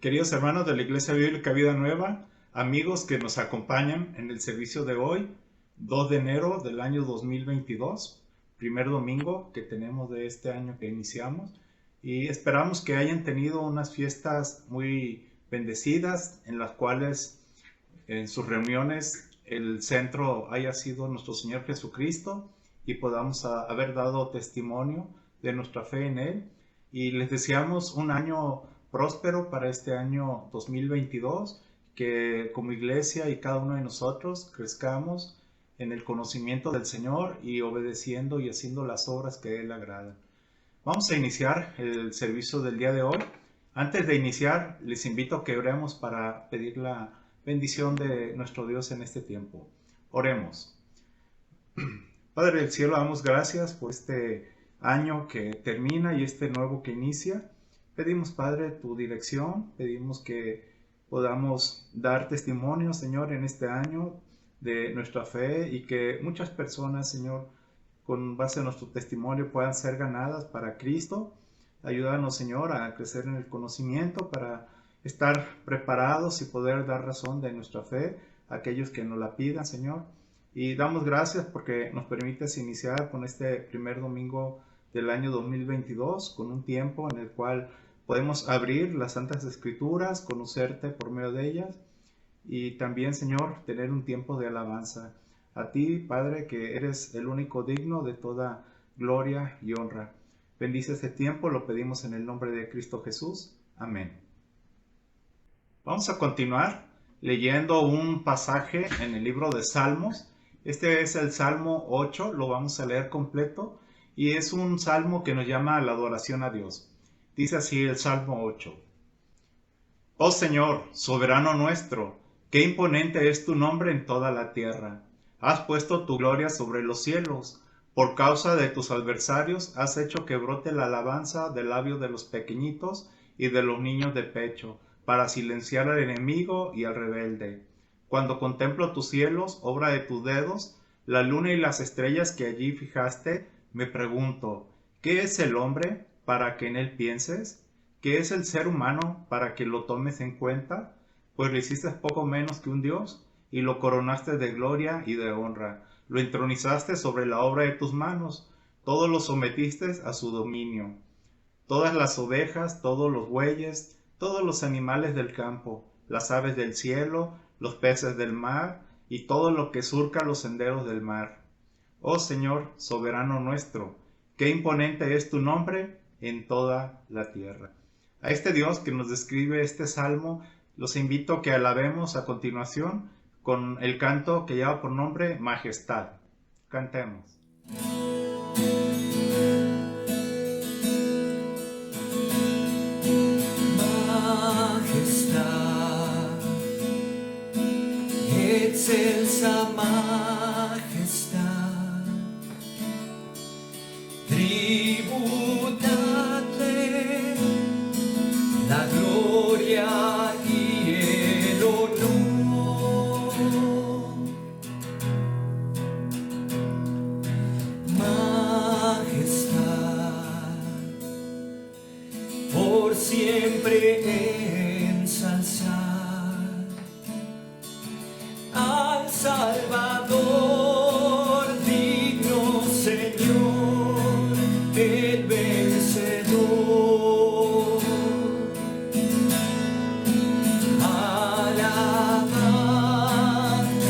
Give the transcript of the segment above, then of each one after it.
Queridos hermanos de la Iglesia Bíblica Vida Nueva, amigos que nos acompañan en el servicio de hoy, 2 de enero del año 2022, primer domingo que tenemos de este año que iniciamos, y esperamos que hayan tenido unas fiestas muy bendecidas en las cuales en sus reuniones el centro haya sido nuestro Señor Jesucristo y podamos haber dado testimonio de nuestra fe en Él. Y les deseamos un año próspero para este año 2022, que como iglesia y cada uno de nosotros crezcamos en el conocimiento del Señor y obedeciendo y haciendo las obras que a Él agradan. Vamos a iniciar el servicio del día de hoy. Antes de iniciar, les invito a que oremos para pedir la bendición de nuestro Dios en este tiempo. Oremos. Padre del cielo, damos gracias por este año que termina y este nuevo que inicia. Pedimos, Padre, tu dirección, pedimos que podamos dar testimonio, Señor, en este año de nuestra fe y que muchas personas, Señor, con base en nuestro testimonio puedan ser ganadas para Cristo. Ayúdanos, Señor, a crecer en el conocimiento para estar preparados y poder dar razón de nuestra fe a aquellos que nos la pidan, Señor. Y damos gracias porque nos permites iniciar con este primer domingo del año 2022, con un tiempo en el cual podemos abrir las Santas Escrituras, conocerte por medio de ellas y también, Señor, tener un tiempo de alabanza. A ti, Padre, que eres el único digno de toda gloria y honra. Bendice este tiempo, lo pedimos en el nombre de Cristo Jesús. Amén. Vamos a continuar leyendo un pasaje en el libro de Salmos. Este es el Salmo 8, lo vamos a leer completo y es un salmo que nos llama a la adoración a Dios. Dice así el Salmo 8. Oh Señor, soberano nuestro, qué imponente es tu nombre en toda la tierra. Has puesto tu gloria sobre los cielos. Por causa de tus adversarios has hecho que brote la alabanza del labio de los pequeñitos y de los niños de pecho, para silenciar al enemigo y al rebelde. Cuando contemplo tus cielos, obra de tus dedos, la luna y las estrellas que allí fijaste, me pregunto, ¿qué es el hombre para que en él pienses? ¿Qué es el ser humano para que lo tomes en cuenta? Pues lo hiciste poco menos que un Dios, y lo coronaste de gloria y de honra. Lo entronizaste sobre la obra de tus manos, todo lo sometiste a su dominio. Todas las ovejas, todos los bueyes, todos los animales del campo, las aves del cielo, los peces del mar, y todo lo que surca los senderos del mar. Oh Señor, soberano nuestro, qué imponente es tu nombre en toda la tierra. A este Dios que nos describe este salmo, los invito a que alabemos a continuación con el canto que lleva por nombre Majestad. Cantemos. Majestad, excelsa majestad, tributadle la gloria y el honor. Majestad, por siempre ensalzar al Salvador, digno Señor, el vencedor. Alabar,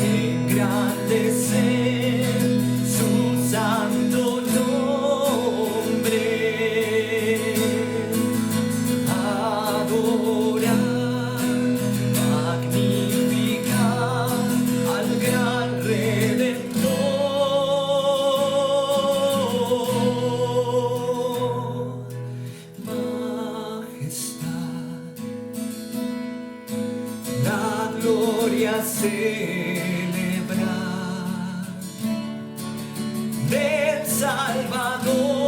engrandecer su santo nombre. Adorar, magnificar al gran Redentor. Majestad, la gloria celebrar del Salvador,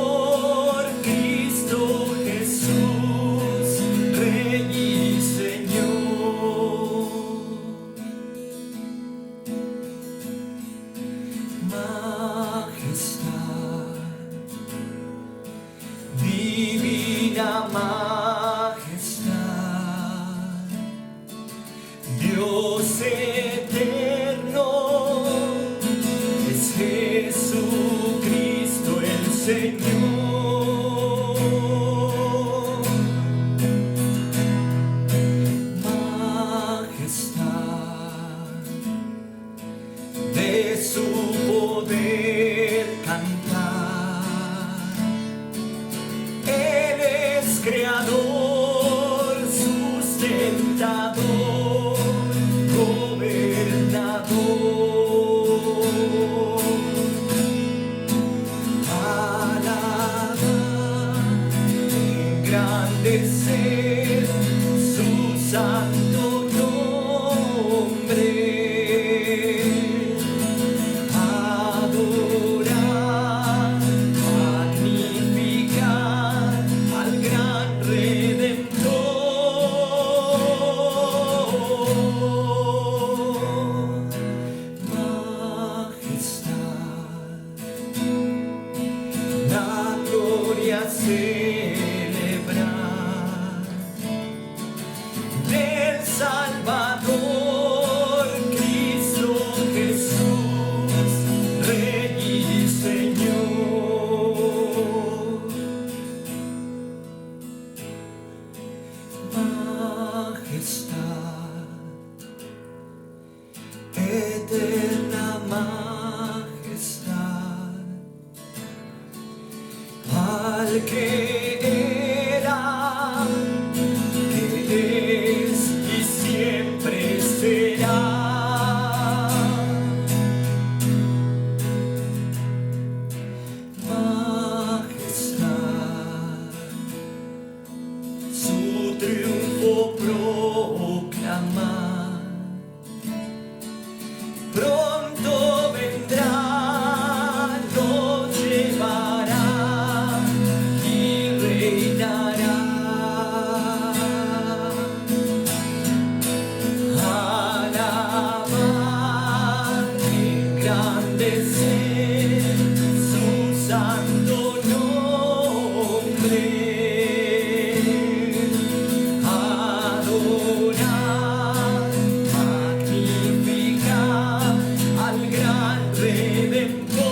Cristo Jesús, Rey y Señor. Majestad, divina majestad, es eterno, es Jesucristo el Señor. Majestad de su poder cantar. Él es creador, sustentador, gobernador. Alabar, engrandecer su santo nombre. Adorar, magnificar al gran Redentor. Majestad, la gloria celebrar del Salvador, Cristo Jesús, Rey y Señor. Majestad, eterna majestad, al que era, que es y siempre será. Majestad, su triunfo proclamar. Pronto vendrá, nos llevará y reinará. Alabar, engrandecer su santo nombre. Adorar, magnificar al gran Redentor.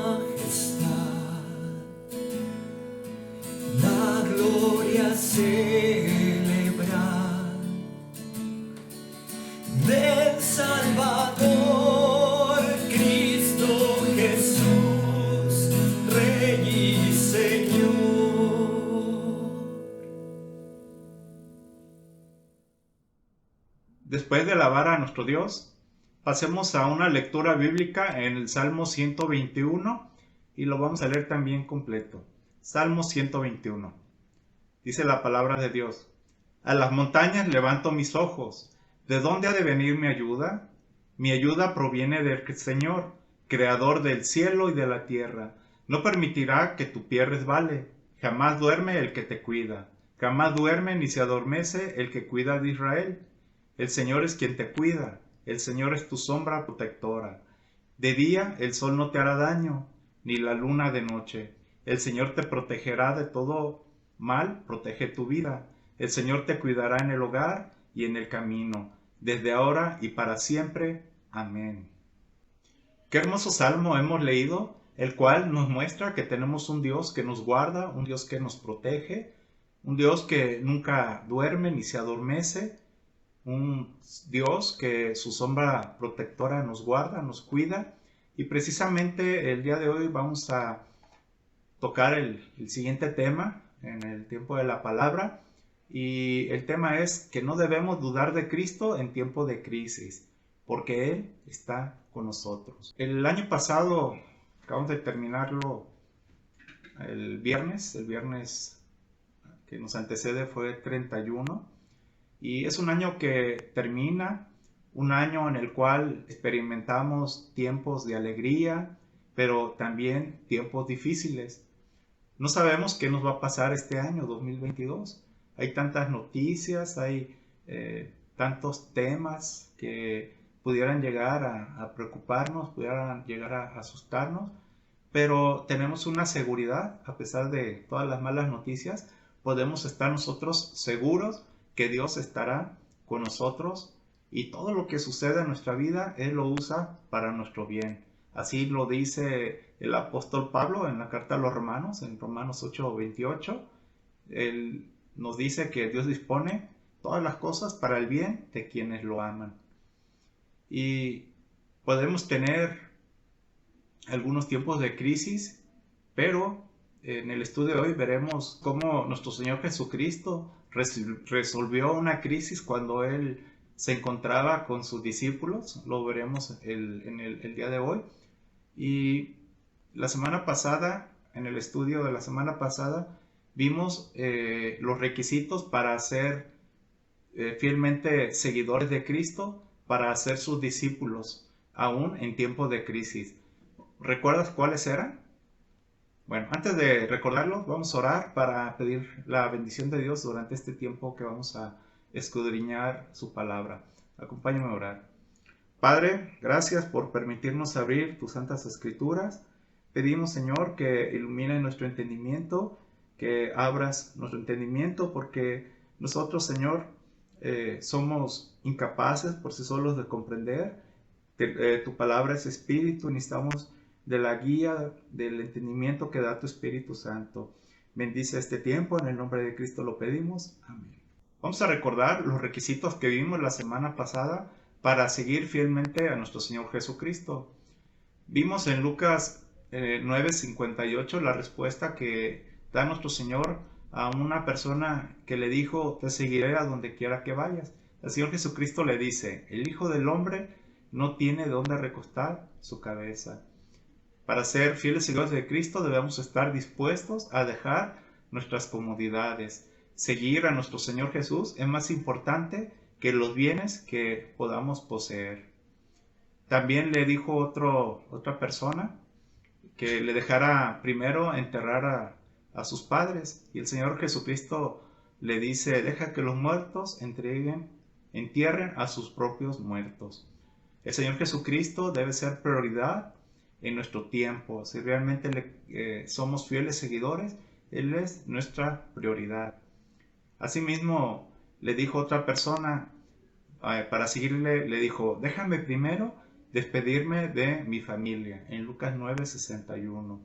Majestad, la gloria celebrar del Salvador, Cristo Jesús, Rey y Señor. Después de alabar a nuestro Dios, pasemos a una lectura bíblica en el Salmo 121 y lo vamos a leer también completo. Salmo 121. Dice la palabra de Dios: a las montañas levanto mis ojos. ¿De dónde ha de venir mi ayuda? Mi ayuda proviene del Señor, creador del cielo y de la tierra. No permitirá que tu pie resbale. Jamás duerme el que te cuida. Jamás duerme ni se adormece el que cuida de Israel. El Señor es quien te cuida. El Señor es tu sombra protectora. De día el sol no te hará daño, ni la luna de noche. El Señor te protegerá de todo mal, protege tu vida. El Señor te cuidará en el hogar y en el camino, desde ahora y para siempre. Amén. Qué hermoso salmo hemos leído, el cual nos muestra que tenemos un Dios que nos guarda, un Dios que nos protege, un Dios que nunca duerme ni se adormece, un Dios que su sombra protectora nos guarda, nos cuida. Y precisamente el día de hoy vamos a tocar el siguiente tema en el tiempo de la palabra. Y el tema es que no debemos dudar de Cristo en tiempo de crisis, porque Él está con nosotros. El año pasado, acabamos de terminarlo el viernes que nos antecede fue 31, y es un año que termina, un año en el cual experimentamos tiempos de alegría, pero también tiempos difíciles. No sabemos qué nos va a pasar este año 2022. Hay tantas noticias, hay tantos temas que pudieran llegar a preocuparnos, pudieran llegar a asustarnos, pero tenemos una seguridad, a pesar de todas las malas noticias, podemos estar nosotros seguros que Dios estará con nosotros y todo lo que sucede en nuestra vida, Él lo usa para nuestro bien. Así lo dice el apóstol Pablo en la carta a los Romanos, en Romanos 8:28. Él nos dice que Dios dispone todas las cosas para el bien de quienes lo aman. Y podemos tener algunos tiempos de crisis, pero en el estudio de hoy veremos cómo nuestro Señor Jesucristo resolvió una crisis cuando Él se encontraba con sus discípulos. Lo veremos en el día de hoy. Y la semana pasada, en el estudio de la semana pasada, vimos los requisitos para ser fielmente seguidores de Cristo, para ser sus discípulos, aún en tiempos de crisis. ¿Recuerdas cuáles eran? Bueno, antes de recordarlos, vamos a orar para pedir la bendición de Dios durante este tiempo que vamos a escudriñar su palabra. Acompáñame a orar. Padre, gracias por permitirnos abrir tus santas escrituras. Pedimos, Señor, que ilumine nuestro entendimiento, que abras nuestro entendimiento, porque nosotros, Señor, somos incapaces por sí solos de comprender. Tu palabra es espíritu, necesitamos de la guía, del entendimiento que da tu Espíritu Santo. Bendice este tiempo, en el nombre de Cristo lo pedimos. Amén. Vamos a recordar los requisitos que vimos la semana pasada para seguir fielmente a nuestro Señor Jesucristo. Vimos en Lucas 9:58 la respuesta que da nuestro Señor a una persona que le dijo: te seguiré a donde quiera que vayas. El Señor Jesucristo le dice: el Hijo del Hombre no tiene dónde recostar su cabeza. Para ser fieles seguidores de Cristo debemos estar dispuestos a dejar nuestras comodidades. Seguir a nuestro Señor Jesús es más importante que los bienes que podamos poseer. También le dijo otra persona que le dejara primero enterrar a sus padres. Y el Señor Jesucristo le dice: deja que los muertos entierren a sus propios muertos. El Señor Jesucristo debe ser prioridad en nuestro tiempo. Si realmente somos fieles seguidores, Él es nuestra prioridad. Asimismo, le dijo otra persona, para seguirle, le dijo: déjame primero despedirme de mi familia, en Lucas 9:61.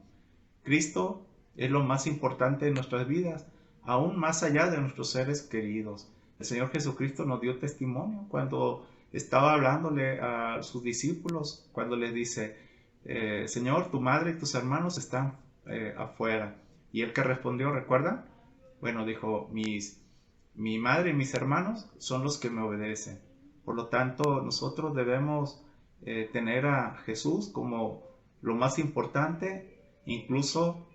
Cristo es lo más importante en nuestras vidas, aún más allá de nuestros seres queridos. El Señor Jesucristo nos dio testimonio cuando estaba hablándole a sus discípulos, cuando les dice: Señor, tu madre y tus hermanos están afuera. Y él que respondió, ¿recuerdan? Bueno, dijo: mi madre y mis hermanos son los que me obedecen. Por lo tanto, nosotros debemos tener a Jesús como lo más importante, incluso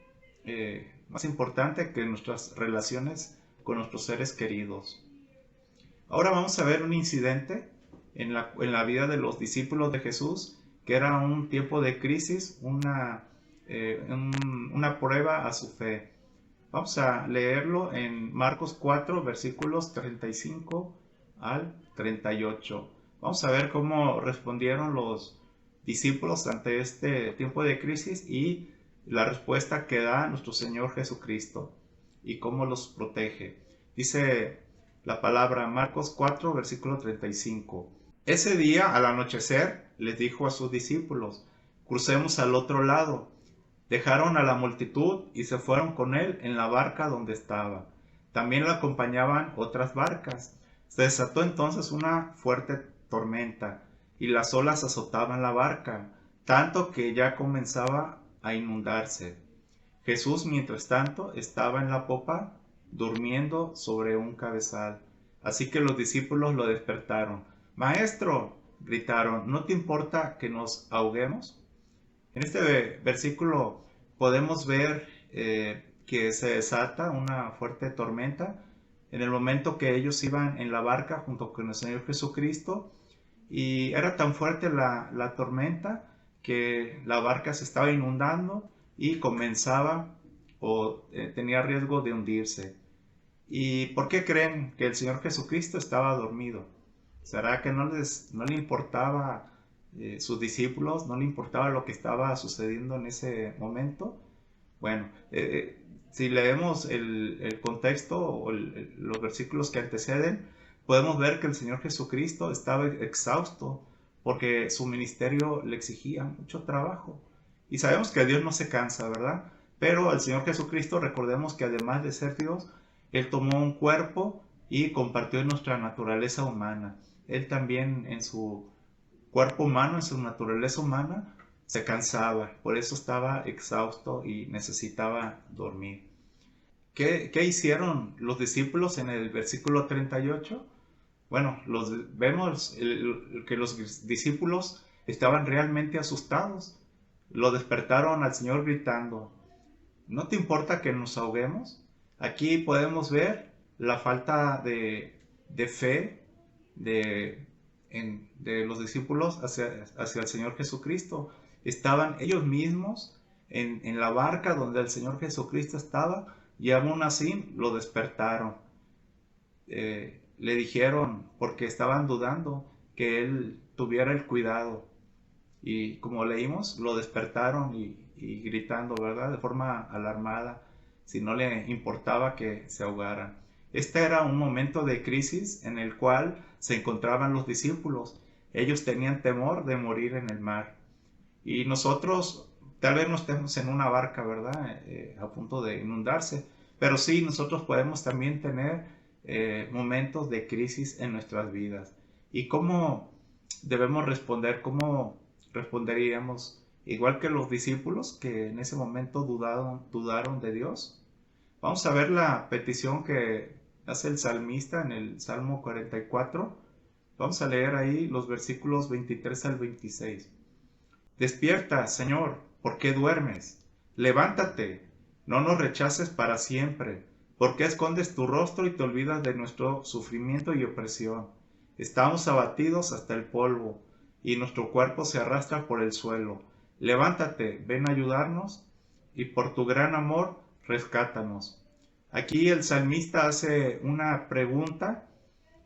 más importante que nuestras relaciones con nuestros seres queridos. Ahora vamos a ver un incidente en la vida de los discípulos de Jesús, que era un tiempo de crisis, una prueba a su fe. Vamos a leerlo en Marcos 4, versículos 35 al 38. Vamos a ver cómo respondieron los discípulos ante este tiempo de crisis y la respuesta que da nuestro Señor Jesucristo y cómo los protege. Dice la palabra, Marcos 4, versículo 35. Ese día, al anochecer, les dijo a sus discípulos: crucemos al otro lado. Dejaron a la multitud y se fueron con él en la barca donde estaba. También lo acompañaban otras barcas. Se desató entonces una fuerte tormenta y las olas azotaban la barca, tanto que ya comenzaba a inundarse. Jesús, mientras tanto, estaba en la popa, durmiendo sobre un cabezal. Así que los discípulos lo despertaron. «Maestro», gritaron, «¿no te importa que nos ahoguemos?». En este versículo podemos ver que se desata una fuerte tormenta en el momento que ellos iban en la barca junto con el Señor Jesucristo, y era tan fuerte la tormenta que la barca se estaba inundando y comenzaba tenía riesgo de hundirse. ¿Y por qué creen que el Señor Jesucristo estaba dormido? ¿Será que no le importaba sus discípulos, no le importaba lo que estaba sucediendo en ese momento. Bueno, si leemos el contexto o los versículos que anteceden, podemos ver que el Señor Jesucristo estaba exhausto porque su ministerio le exigía mucho trabajo. Y sabemos que Dios no se cansa, ¿verdad? Pero el Señor Jesucristo, recordemos que además de ser Dios, Él tomó un cuerpo y compartió en nuestra naturaleza humana. Él también en su cuerpo humano, en su naturaleza humana, se cansaba, por eso estaba exhausto y necesitaba dormir. ¿Qué hicieron los discípulos en el versículo 38? Bueno, vemos que los discípulos estaban realmente asustados. Lo despertaron al Señor gritando, ¿no te importa que nos ahoguemos? Aquí podemos ver la falta de fe de los discípulos hacia el Señor Jesucristo. Estaban ellos mismos en la barca donde el Señor Jesucristo estaba y aún así lo despertaron. Le dijeron, porque estaban dudando, que Él tuviera el cuidado. Y como leímos, lo despertaron y gritando, ¿verdad? De forma alarmada, si no le importaba que se ahogaran. Este era un momento de crisis en el cual se encontraban los discípulos. Ellos tenían temor de morir en el mar. Y nosotros tal vez no estemos en una barca, ¿verdad? A punto de inundarse. Pero sí, nosotros podemos también tener momentos de crisis en nuestras vidas. ¿Y cómo debemos responder? ¿Cómo responderíamos? Igual que los discípulos que en ese momento dudaron de Dios. Vamos a ver la petición que hace el salmista en el Salmo 44. Vamos a leer ahí los versículos 23 al 26. Despierta, Señor, ¿por qué duermes? Levántate, no nos rechaces para siempre. ¿Por qué escondes tu rostro y te olvidas de nuestro sufrimiento y opresión? Estamos abatidos hasta el polvo, y nuestro cuerpo se arrastra por el suelo. Levántate, ven a ayudarnos, y por tu gran amor, rescátanos. Aquí el salmista hace una pregunta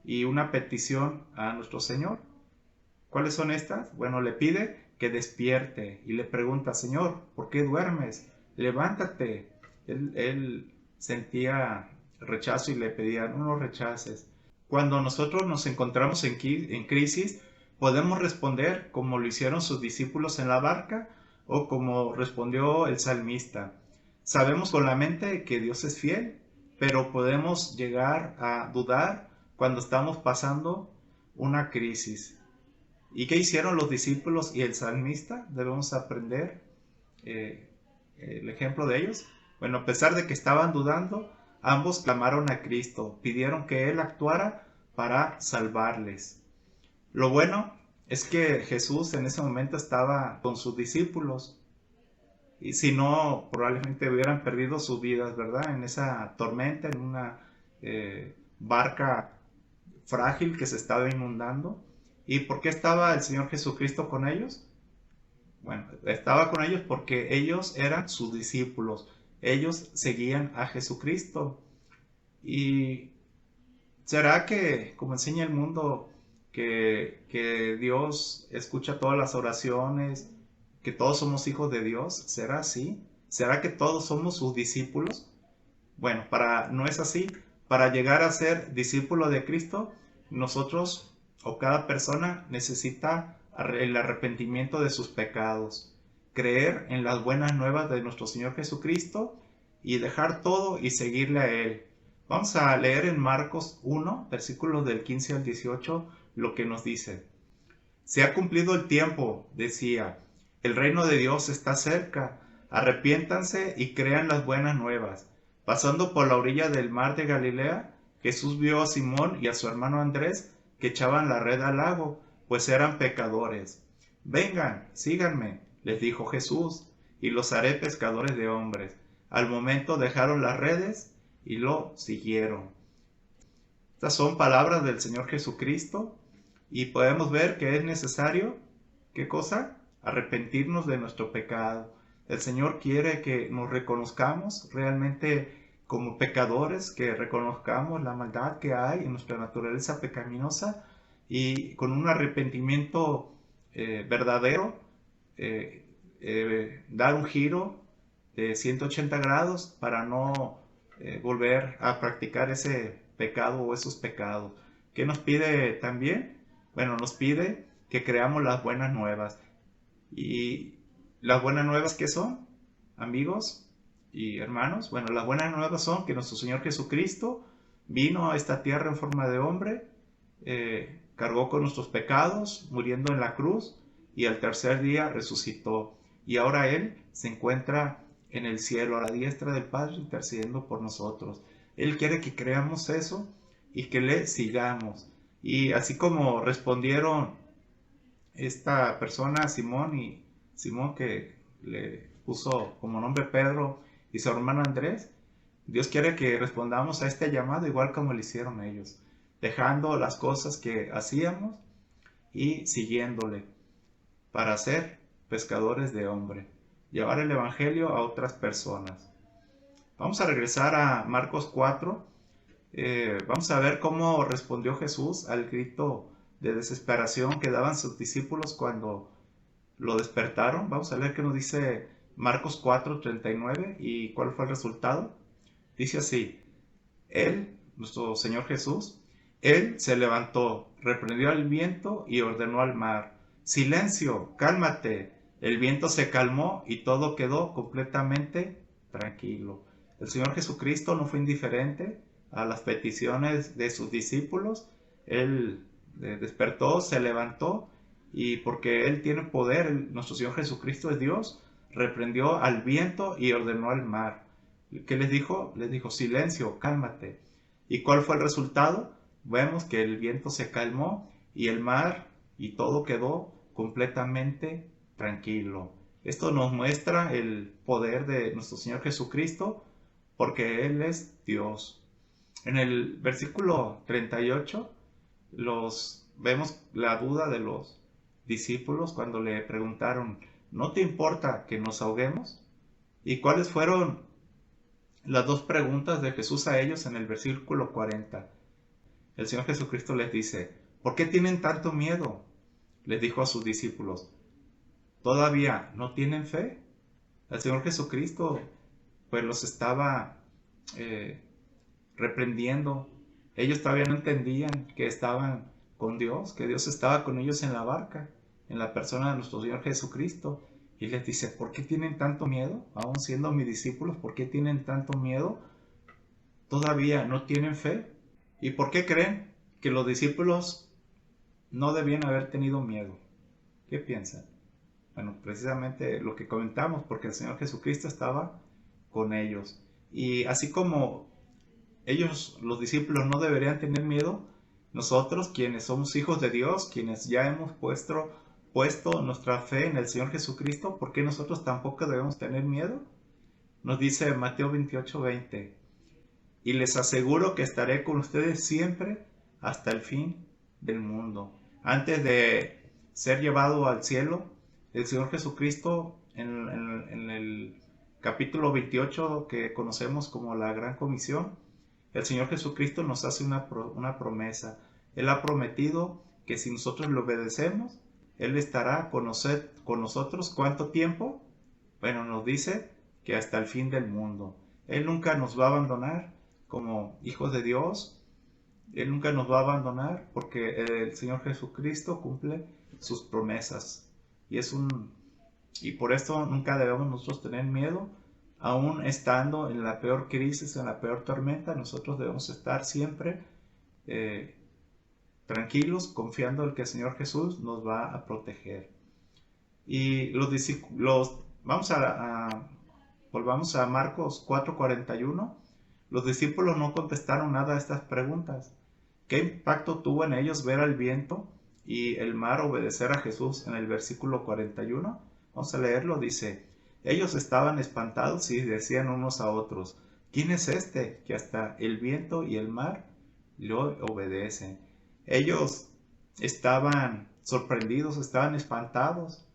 y una petición a nuestro Señor. ¿Cuáles son estas? Bueno, le pide que despierte y le pregunta, Señor, ¿por qué duermes? Levántate. Él sentía rechazo y le pedía, no nos rechaces. Cuando nosotros nos encontramos en crisis, podemos responder como lo hicieron sus discípulos en la barca o como respondió el salmista. Sabemos con la mente que Dios es fiel, pero podemos llegar a dudar cuando estamos pasando una crisis. ¿Y qué hicieron los discípulos y el salmista? Debemos aprender el ejemplo de ellos. Bueno, a pesar de que estaban dudando, ambos clamaron a Cristo, pidieron que Él actuara para salvarles. Lo bueno es que Jesús en ese momento estaba con sus discípulos. Y si no, probablemente hubieran perdido sus vidas, ¿verdad? En esa tormenta, en una barca frágil que se estaba inundando. ¿Y por qué estaba el Señor Jesucristo con ellos? Bueno, estaba con ellos porque ellos eran sus discípulos. Ellos seguían a Jesucristo. ¿Y será que, como enseña el mundo, que Dios escucha todas las oraciones, que todos somos hijos de Dios? ¿Será así? ¿Será que todos somos sus discípulos? Bueno, no es así. Para llegar a ser discípulo de Cristo, nosotros o cada persona necesita el arrepentimiento de sus pecados, creer en las buenas nuevas de nuestro Señor Jesucristo y dejar todo y seguirle a Él. Vamos a leer en Marcos 1, versículos del 15 al 18, lo que nos dice. Se ha cumplido el tiempo, decía, el reino de Dios está cerca, arrepiéntanse y crean las buenas nuevas. Pasando por la orilla del mar de Galilea, Jesús vio a Simón y a su hermano Andrés que echaban la red al lago, pues eran pecadores. Vengan, síganme, les dijo Jesús, y los haré pescadores de hombres. Al momento dejaron las redes y lo siguieron. Estas son palabras del Señor Jesucristo y podemos ver que es necesario, ¿qué cosa? Arrepentirnos de nuestro pecado. El Señor quiere que nos reconozcamos realmente como pecadores, que reconozcamos la maldad que hay en nuestra naturaleza pecaminosa y con un arrepentimiento verdadero, dar un giro de 180 grados para no volver a practicar ese pecado o esos pecados. ¿Qué nos pide también? Bueno, nos pide que creamos las buenas nuevas. ¿Y las buenas nuevas qué son, amigos y hermanos? Bueno, las buenas nuevas son que nuestro Señor Jesucristo vino a esta tierra en forma de hombre, cargó con nuestros pecados, muriendo en la cruz, y al tercer día resucitó. Y ahora Él se encuentra en el cielo, a la diestra del Padre, intercediendo por nosotros. Él quiere que creamos eso y que le sigamos. Y así como respondieron esta persona, Simón que le puso como nombre Pedro y su hermano Andrés, Dios quiere que respondamos a este llamado igual como lo hicieron ellos, dejando las cosas que hacíamos y siguiéndole para ser pescadores de hombre, llevar el evangelio a otras personas. Vamos a regresar a Marcos 4. Vamos a ver cómo respondió Jesús al grito de desesperación que daban sus discípulos cuando lo despertaron. Vamos a leer qué nos dice Marcos 4:39 y cuál fue el resultado. Dice así: Él, nuestro Señor Jesús, Él se levantó, reprendió al viento y ordenó al mar: silencio, cálmate. El viento se calmó y todo quedó completamente tranquilo. El Señor Jesucristo no fue indiferente a las peticiones de sus discípulos. Él despertó, se levantó, y porque Él tiene poder, nuestro Señor Jesucristo es Dios, reprendió al viento y ordenó al mar. ¿Qué les dijo? Les dijo: silencio, cálmate. ¿Y cuál fue el resultado? Vemos que el viento se calmó y el mar y todo quedó completamente tranquilo. Esto nos muestra el poder de nuestro Señor Jesucristo, porque Él es Dios. En el versículo 38 vemos la duda de los discípulos cuando le preguntaron: ¿no te importa que nos ahoguemos? ¿Y cuáles fueron las dos preguntas de Jesús a ellos en el versículo 40? El Señor Jesucristo les dice: ¿por qué tienen tanto miedo? Les dijo a sus discípulos: ¿todavía no tienen fe? El Señor Jesucristo pues los estaba reprendiendo. Ellos todavía no entendían que estaban con Dios, que Dios estaba con ellos en la barca, en la persona de nuestro Señor Jesucristo. Y les dice: ¿por qué tienen tanto miedo? Aún siendo mis discípulos, ¿por qué tienen tanto miedo? ¿Todavía no tienen fe? ¿Y por qué creen que los discípulos no debían haber tenido miedo? ¿Qué piensan? Bueno, precisamente lo que comentamos, porque el Señor Jesucristo estaba con ellos. Y así como ellos, los discípulos, no deberían tener miedo, nosotros, quienes somos hijos de Dios, quienes ya hemos puesto nuestra fe en el Señor Jesucristo, ¿por qué nosotros tampoco debemos tener miedo? Nos dice Mateo 28:20: y les aseguro que estaré con ustedes siempre hasta el fin del mundo. Antes de ser llevado al cielo, el Señor Jesucristo, en el capítulo 28 que conocemos como la Gran Comisión, el Señor Jesucristo nos hace una promesa. Él ha prometido que si nosotros le obedecemos, Él estará con nosotros. ¿Cuánto tiempo? Bueno, nos dice que hasta el fin del mundo. Él nunca nos va a abandonar como hijos de Dios. Él nunca nos va a abandonar porque el Señor Jesucristo cumple sus promesas. Y por esto nunca debemos nosotros tener miedo. Aún estando en la peor crisis, en la peor tormenta, nosotros debemos estar siempre tranquilos, confiando en que el Señor Jesús nos va a proteger. Y volvamos a Marcos 4:41. Los discípulos no contestaron nada a estas preguntas. ¿Qué impacto tuvo en ellos ver al viento y el mar obedecer a Jesús en el versículo 41? Vamos a leerlo. Dice: ellos estaban espantados y decían unos a otros: ¿quién es este que hasta el viento y el mar le obedecen? Ellos estaban sorprendidos, estaban espantados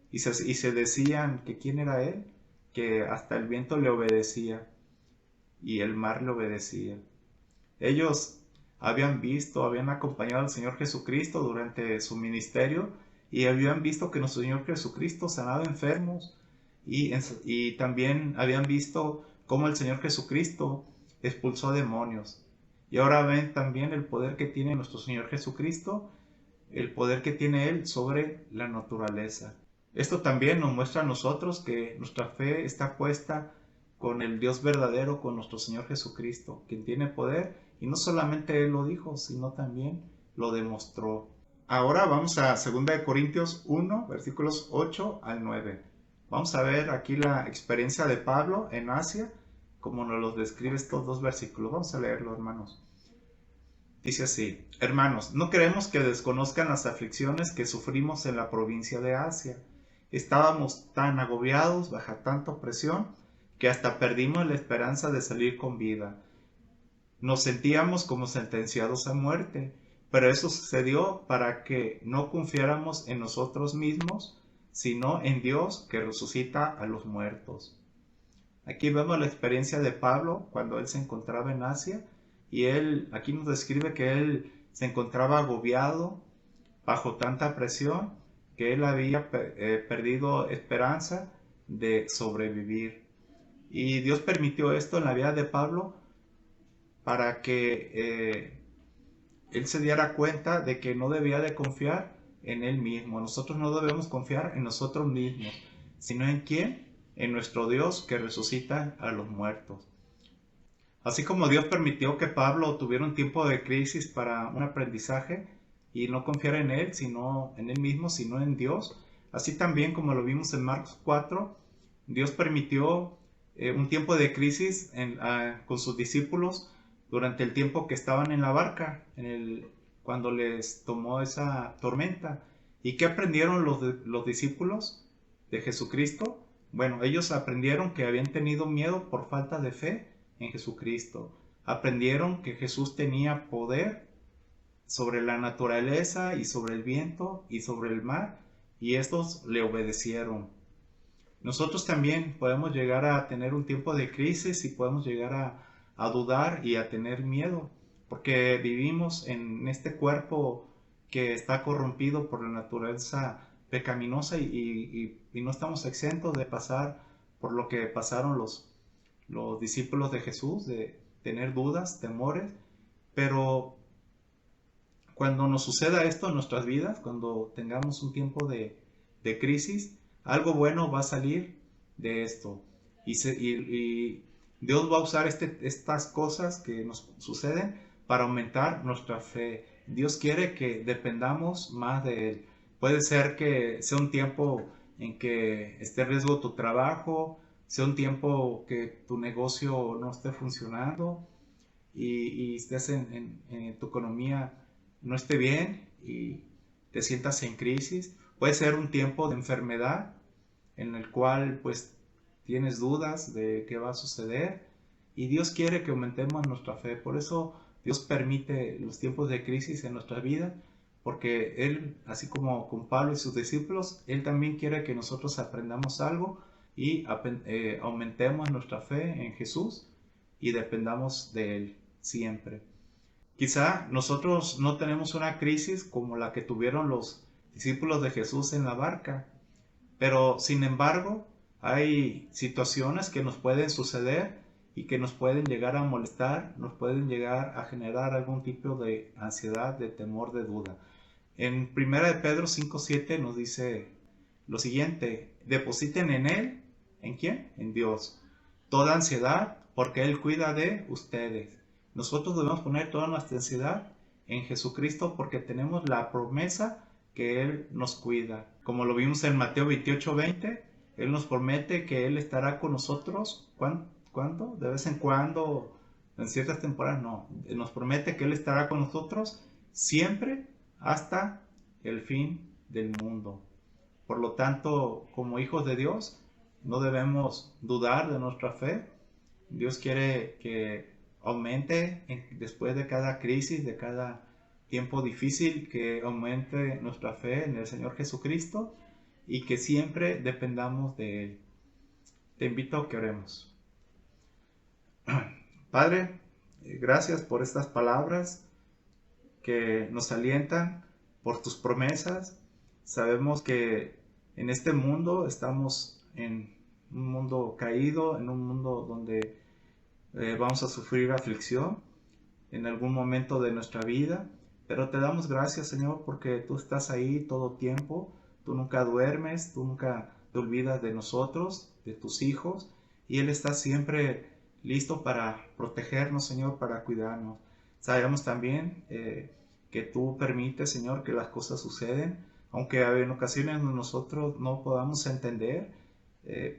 y se decían que quién era Él, que hasta el viento le obedecía y el mar le obedecía. Ellos habían acompañado al Señor Jesucristo durante su ministerio y habían visto que nuestro Señor Jesucristo sanaba enfermos y también habían visto cómo el Señor Jesucristo expulsó demonios. Y ahora ven también el poder que tiene nuestro Señor Jesucristo, el poder que tiene Él sobre la naturaleza. Esto también nos muestra a nosotros que nuestra fe está puesta con el Dios verdadero, con nuestro Señor Jesucristo, quien tiene poder, y no solamente Él lo dijo, sino también lo demostró. Ahora vamos a 2 Corintios 1, versículos 8 al 9. Vamos a ver aquí la experiencia de Pablo en Asia, como nos lo describe estos dos versículos. Vamos a leerlo, hermanos. Dice así: hermanos, no queremos que desconozcan las aflicciones que sufrimos en la provincia de Asia. Estábamos tan agobiados, bajo tanta presión, que hasta perdimos la esperanza de salir con vida. Nos sentíamos como sentenciados a muerte, pero eso sucedió para que no confiáramos en nosotros mismos, sino en Dios que resucita a los muertos. Aquí vemos la experiencia de Pablo cuando él se encontraba en Asia, y él aquí nos describe que él se encontraba agobiado bajo tanta presión que él había perdido esperanza de sobrevivir. Y Dios permitió esto en la vida de Pablo para que él se diera cuenta de que no debía de confiar en él mismo. Nosotros no debemos confiar en nosotros mismos, sino en ¿quién? En nuestro Dios que resucita a los muertos. Así como Dios permitió que Pablo tuviera un tiempo de crisis para un aprendizaje y no confiar en él, sino en él mismo, sino en Dios, así también como lo vimos en Marcos 4, Dios permitió un tiempo de crisis con sus discípulos durante el tiempo que estaban en la barca, cuando les tomó esa tormenta. ¿Y qué aprendieron los discípulos de Jesucristo? Bueno, ellos aprendieron que habían tenido miedo por falta de fe en Jesucristo. Aprendieron que Jesús tenía poder sobre la naturaleza y sobre el viento y sobre el mar, y estos le obedecieron. Nosotros también podemos llegar a tener un tiempo de crisis y podemos llegar a dudar y a tener miedo, porque vivimos en este cuerpo que está corrompido por la naturaleza pecaminosa y no estamos exentos de pasar por lo que pasaron los discípulos de Jesús, de tener dudas, temores, pero cuando nos suceda esto en nuestras vidas, cuando tengamos un tiempo de crisis, algo bueno va a salir de esto. Y Dios va a usar estas cosas que nos suceden para aumentar nuestra fe. Dios quiere que dependamos más de Él. Puede ser que sea un tiempo en que esté en riesgo tu trabajo, sea un tiempo que tu negocio no esté funcionando y estés en tu economía no esté bien y te sientas en crisis. Puede ser un tiempo de enfermedad en el cual pues tienes dudas de qué va a suceder, y Dios quiere que aumentemos nuestra fe. Por eso Dios permite los tiempos de crisis en nuestra vida, porque Él, así como con Pablo y sus discípulos, Él también quiere que nosotros aprendamos algo y aumentemos nuestra fe en Jesús y dependamos de Él siempre. Quizá nosotros no tenemos una crisis como la que tuvieron los discípulos de Jesús en la barca, pero sin embargo hay situaciones que nos pueden suceder y que nos pueden llegar a molestar, nos pueden llegar a generar algún tipo de ansiedad, de temor, de duda. En 1 de Pedro 5:7 nos dice lo siguiente: depositen en Él, ¿en quién? En Dios, toda ansiedad, porque Él cuida de ustedes. Nosotros debemos poner toda nuestra ansiedad en Jesucristo, porque tenemos la promesa que Él nos cuida. Como lo vimos en Mateo 28:20, Él nos promete que Él estará con nosotros. ¿Cuánto? De vez en cuando, en ciertas temporadas, no. Él nos promete que Él estará con nosotros siempre hasta el fin del mundo. Por lo tanto, como hijos de Dios, no debemos dudar de nuestra fe. Dios quiere que aumente después de cada crisis, de cada tiempo difícil, que aumente nuestra fe en el Señor Jesucristo y que siempre dependamos de Él. Te invito a que oremos. Padre, gracias por estas palabras que nos alientan, por tus promesas, Sabemos que en este mundo estamos en un mundo caído, en un mundo donde vamos a sufrir aflicción en algún momento de nuestra vida, pero te damos gracias, Señor, porque tú estás ahí todo tiempo, tú nunca duermes, tú nunca te olvidas de nosotros, de tus hijos, y Él está siempre listo para protegernos, Señor, para cuidarnos. Sabemos también que tú permites, Señor, que las cosas suceden, aunque en ocasiones nosotros no podamos entender,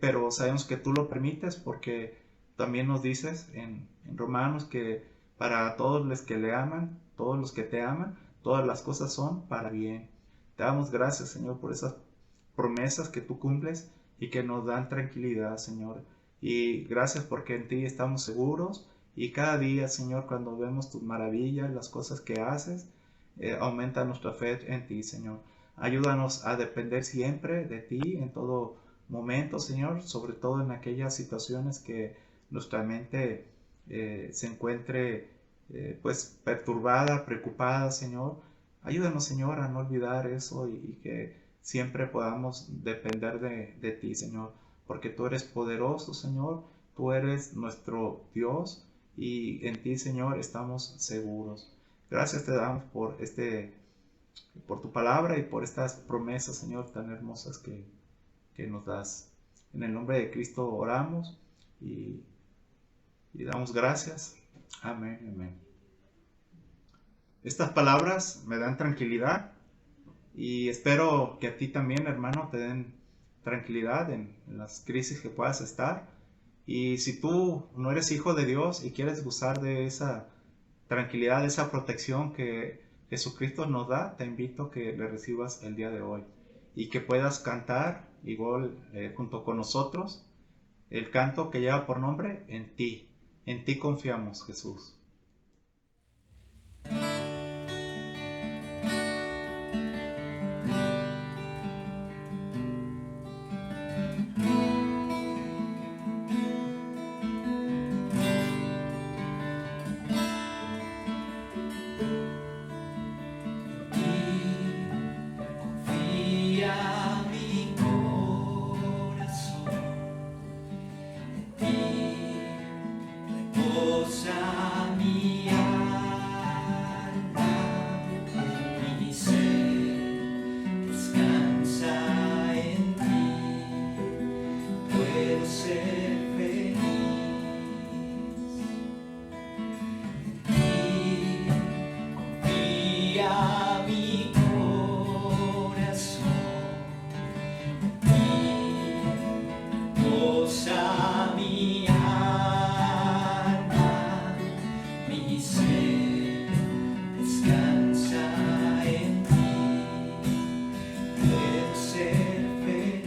pero sabemos que tú lo permites porque también nos dices en Romanos que para todos los que le aman, todos los que te aman, todas las cosas son para bien. Te damos gracias, Señor, por esas promesas que tú cumples y que nos dan tranquilidad, Señor. Y gracias porque en ti estamos seguros y cada día, Señor, cuando vemos tus maravillas, las cosas que haces, aumenta nuestra fe en ti, Señor. Ayúdanos a depender siempre de ti en todo momento, Señor, sobre todo en aquellas situaciones que nuestra mente se encuentre pues perturbada, preocupada, Señor. Ayúdanos, Señor, a no olvidar eso y que siempre podamos depender de ti, Señor, porque tú eres poderoso, Señor, tú eres nuestro Dios y en ti, Señor, estamos seguros. Gracias te damos por tu palabra y por estas promesas, Señor, tan hermosas que nos das. En el nombre de Cristo oramos y damos gracias. Amén, amén. Estas palabras me dan tranquilidad y espero que a ti también, hermano, te den tranquilidad en las crisis que puedas estar. Y si tú no eres hijo de Dios y quieres gozar de esa tranquilidad, de esa protección que Jesucristo nos da, te invito a que le recibas el día de hoy y que puedas cantar igual junto con nosotros el canto que lleva por nombre En ti confiamos, Jesús. Confía mi corazón, en ti reposa mi alma, mi ser descansa en ti, puedo ser feliz. Confía mi corazón, goza mi alma, mi ser descansa en ti, puedo ser feliz,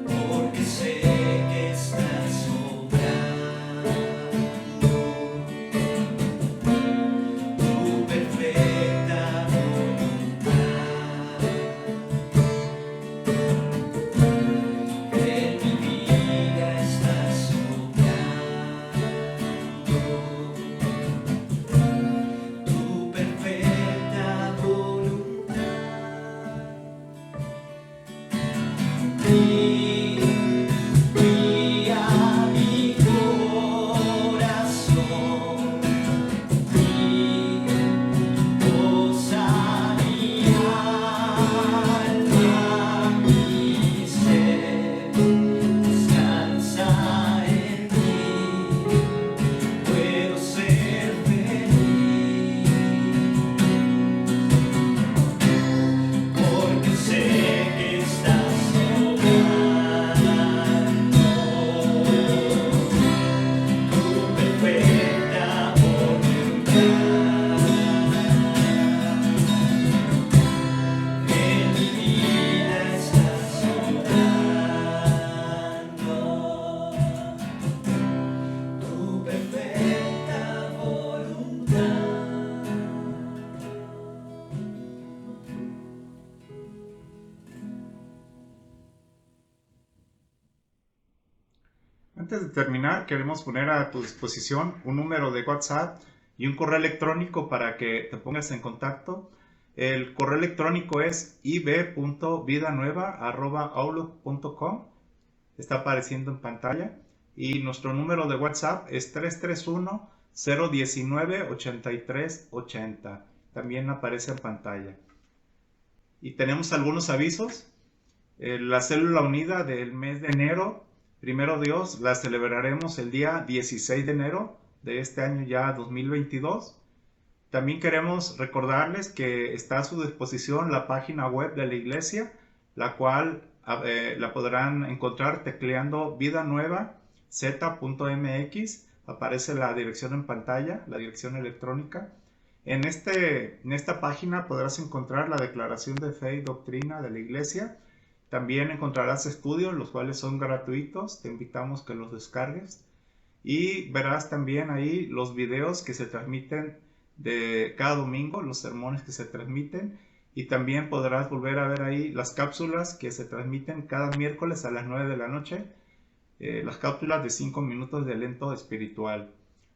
porque sé que estás obrando tu perfecta voluntad. En mi vida estás obrando tu perfecta voluntad. Confía mi corazón, goza mi alma, mi ser descansa en ti, puedo ser feliz, porque sé que estás obrando tu perfecta voluntad. En mi vida estás obrando tu perfecta voluntad. Antes de terminar, queremos poner a tu disposición un número de WhatsApp y un correo electrónico para que te pongas en contacto. El correo electrónico es ib.vidanueva@outlook.com. Está apareciendo en pantalla. Y nuestro número de WhatsApp es 331-019-8380. También aparece en pantalla. Y tenemos algunos avisos. La célula unida del mes de enero, primero Dios, la celebraremos el día 16 de enero de este año ya 2022. También queremos recordarles que está a su disposición la página web de la iglesia, la cual la podrán encontrar tecleando vidanuevaz.mx. Aparece la dirección en pantalla, la dirección electrónica. En esta página podrás encontrar la declaración de fe y doctrina de la iglesia. También encontrarás estudios, los cuales son gratuitos. Te invitamos que los descargues. Y verás también ahí los videos que se transmiten de cada domingo, los sermones que se transmiten. Y también podrás volver a ver ahí las cápsulas que se transmiten cada miércoles a las 9 de la noche. Las cápsulas de 5 minutos de aliento espiritual.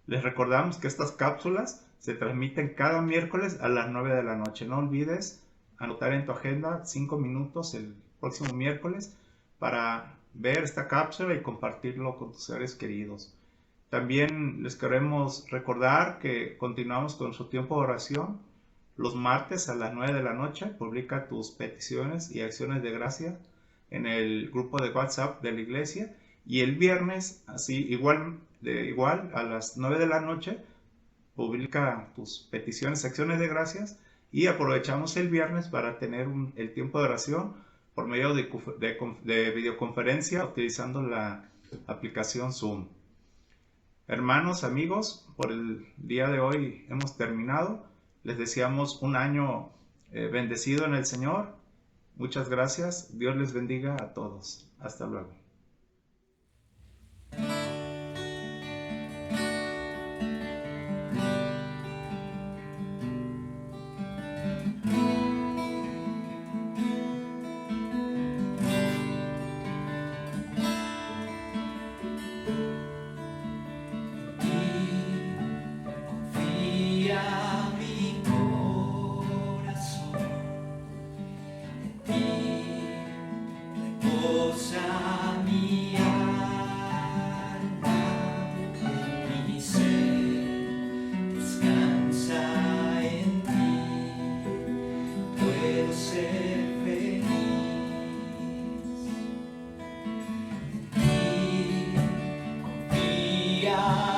Les recordamos que estas cápsulas se transmiten cada miércoles a las 9 de la noche. No olvides anotar en tu agenda 5 minutos el próximo miércoles para ver esta cápsula y compartirlo con tus seres queridos. También les queremos recordar que continuamos con su tiempo de oración. Los martes a las 9 de la noche publica tus peticiones y acciones de gracia en el grupo de WhatsApp de la iglesia. Y el viernes, así igual a las 9 de la noche, publica tus peticiones, acciones de gracias. Y aprovechamos el viernes para tener el tiempo de oración por medio de videoconferencia utilizando la aplicación Zoom. Hermanos, amigos, por el día de hoy hemos terminado. Les deseamos un año bendecido en el Señor. Muchas gracias. Dios les bendiga a todos. Hasta luego. Confía mi corazón, en ti reposa mi alma, mi ser descansa en ti, puedo ser feliz. En ti confía